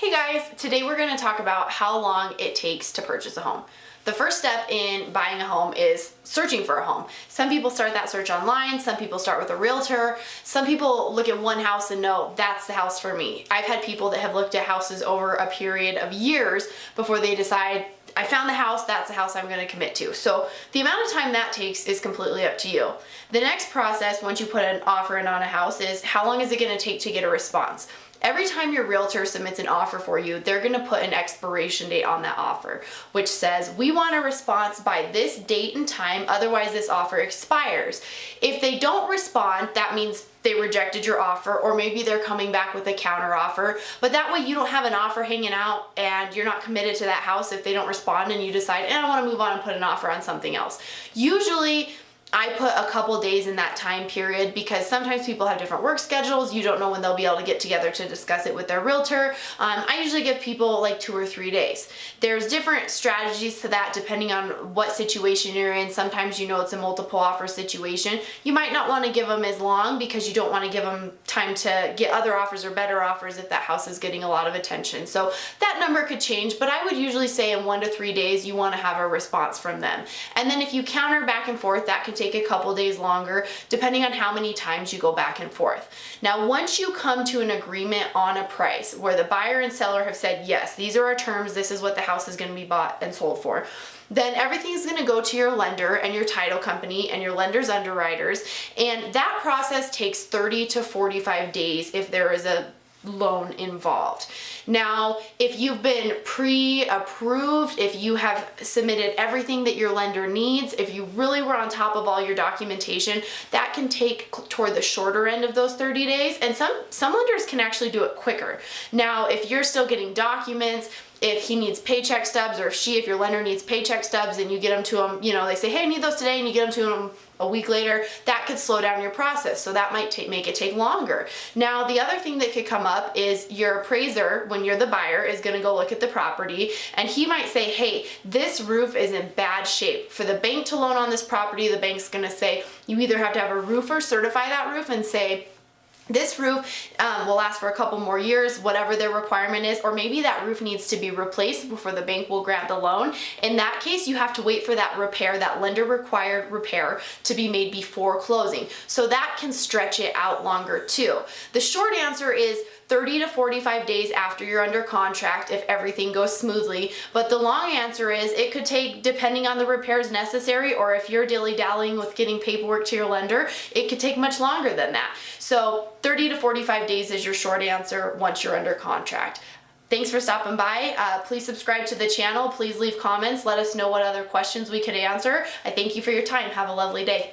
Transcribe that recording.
Hey guys, today we're going to talk about how long it takes to purchase a home. The first step in buying a home is searching for a home. Some people start that search online, some people start with a realtor, some people look at one house and know that's the house for me. I've had people that have looked at houses over a period of years before they decide, I found the house, that's the house I'm going to commit to. So the amount of time that takes is completely up to you. The next process, once you put an offer in on a house, is how long is it going to take to get a response? Every time your realtor submits an offer for you, they're going to put an expiration date on that offer, which says, we want a response by this date and time, otherwise this offer expires. If they don't respond, that means they rejected your offer, or maybe they're coming back with a counter offer, but that way you don't have an offer hanging out and you're not committed to that house if they don't respond and you decide, I want to move on and put an offer on something else. Usually, I put a couple days in that time period because sometimes people have different work schedules. You don't know when they'll be able to get together to discuss it with their realtor. I usually give people like 2 or 3 days. There's different strategies to that depending on what situation you're in. Sometimes you know it's a multiple offer situation. You might not want to give them as long because you don't want to give them time to get other offers or better offers if that house is getting a lot of attention. So that number could change, but I would usually say in 1 to 3 days you want to have a response from them. And then if you counter back and forth, that could take a couple days longer depending on how many times you go back and forth. Now, once you come to an agreement on a price where the buyer and seller have said, yes, these are our terms, this is what the house is going to be bought and sold for, then everything's going to go to your lender and your title company and your lender's underwriters, and that process takes 30 to 45 days if there is a loan involved. Now, if you've been pre-approved, if you have submitted everything that your lender needs, if you really were on top of all your documentation, that can take toward the shorter end of those 30 days, and some lenders can actually do it quicker. Now, if you're still getting documents, if he needs paycheck stubs, or if your lender needs paycheck stubs and you get them to him, they say, hey, I need those today, and you get them to him a week later, that could slow down your process. So that might make it take longer. Now, the other thing that could come up is your appraiser, when you're the buyer, is going to go look at the property, and he might say, hey, this roof is in bad shape. For the bank to loan on this property, the bank's going to say, you either have to have a roofer certify that roof and say, this roof will last for a couple more years, whatever their requirement is, or maybe that roof needs to be replaced before the bank will grant the loan. In that case, you have to wait for that repair, that lender required repair, to be made before closing. So that can stretch it out longer too. The short answer is 30 to 45 days after you're under contract if everything goes smoothly. But the long answer is it could take, depending on the repairs necessary, or if you're dilly-dallying with getting paperwork to your lender, it could take much longer than that. So 30 to 45 days is your short answer once you're under contract. Thanks for stopping by. Please subscribe to the channel. Please leave comments. Let us know what other questions we could answer. I thank you for your time. Have a lovely day.